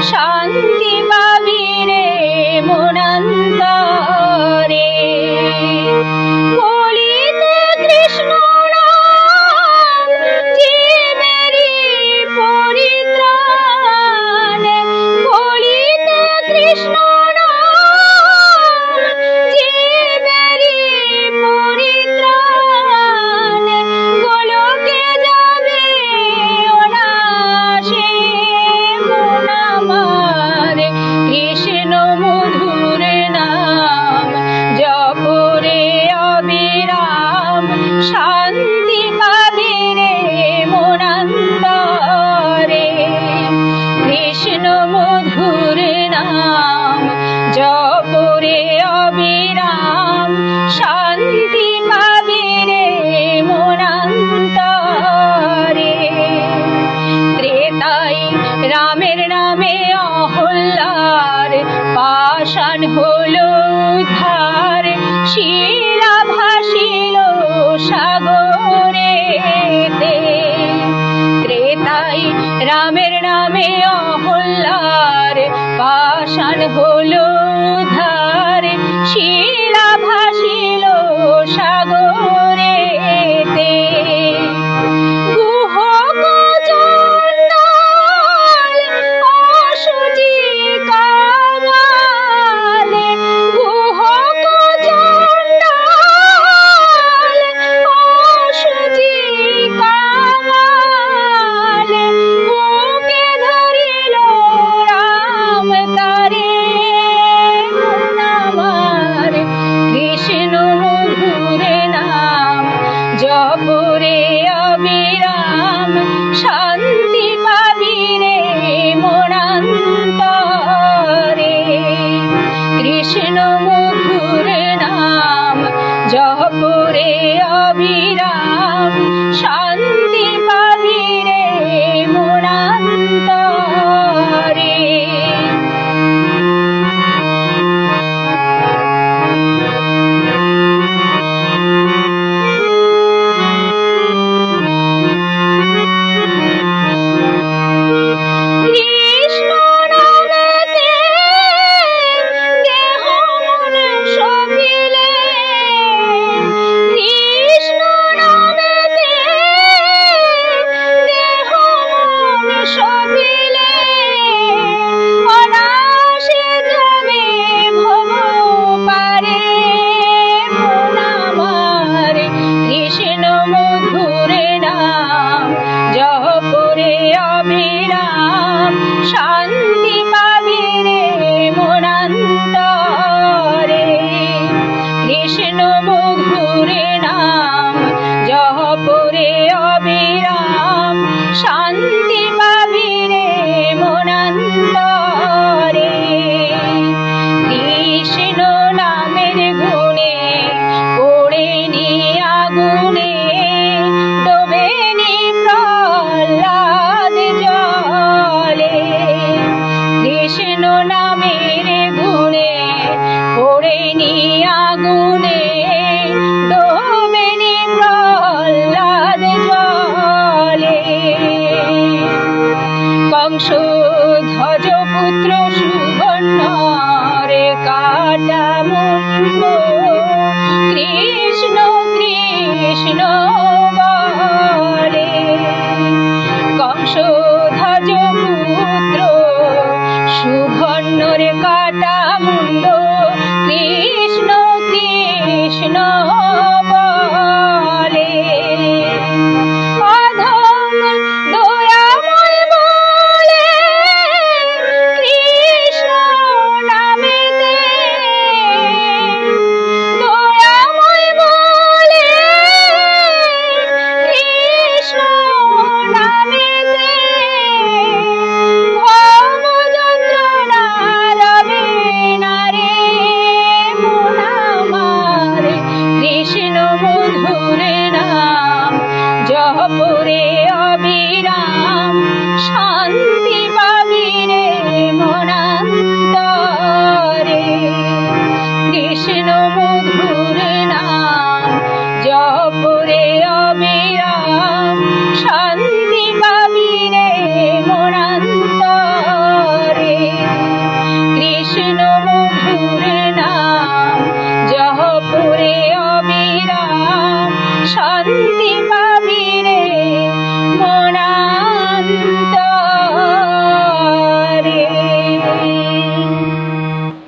শান্তি পাবি রে মনান্তরে। কলিতে কৃষ্ণ নাম জীবেরই পরিত্রাণ, কলিতে কৃষ্ণ নাম জীবেরই পরিত্রাণ, গোলকে যাবে অনাসে মন আমার। কৃষ্ণ মধুর নাম জপ রে অবিরাম, শান্তি পাবি রে মনান্তরে। কৃষ্ণ মধুর নাম জপ রে অবিরাম, শান্তি পাবি রে মনান্তরে। ত্রেতায় রামের নামে অহল্যার পাষাণ হলো উদ্ধার, শিলা ভাসিল সাগরেতে। ত্রেতায় রামের নামে অহল্যার পাষাণ হলো উদ্ধার, শিলা ভাসিল সাগরেতে। গুহক চণ্ডাল অসুচি কাঙাল, গুহক চণ্ডাল অসুচি কাঙাল, বুকে ধরিল রাম তারে মন আমার। কৃষ্ণ মধুর নাম জপ রে অবিরাম, শান্তি পাবি রে মনান্তরে। কৃষ্ণ মধুর নাম জপ রে অবিরাম, শান্তি পাবি রে মনান্তরে। কৃষ্ণ নামেতে দেহ মন সপিলে, কৃষ্ণ নামেতে দেহ মন সপিলে, অনাসে যাবে ভব পারে মন আমার। কৃষ্ণ মধুর নাম জপ রে অবিরাম, শান্তি পাবি রে মনান্তরে। কৃষ্ণ মধুর নাম জপ রে অবিরাম, শান্তি পাবি রে মনান্তরে। কৃষ্ণ নামের গুণে পড়েনি আগুনে, ডোবেনি প্রহ্লাদ জলে। কৃষ্ণ নামের গুণে পড়েনি আগুনে, ডোবেনি প্রহ্লাদ জলে। কংস ধ্বজ পুত্র সুবর্ণর কাটা মুন্ড, কৃষ্ণ কৃষ্ণ বলে। কংস ধ্বজ পুত্র সুবর্ণর কাটা মুন্ড, কৃষ্ণ কৃষ্ণ বলে। অধম দয়াময় বলে কৃষ্ণ নামেতে, দয়াময় বলে কৃষ্ণ নামেতে, ভব যন্ত্রণা রবে না রে মন আমার। কৃষ্ণ মধুর নাম জপ রে অবিরাম, শান্তি পাবি রে মনান্তরে। কৃষ্ণ মধুর নাম জপ রে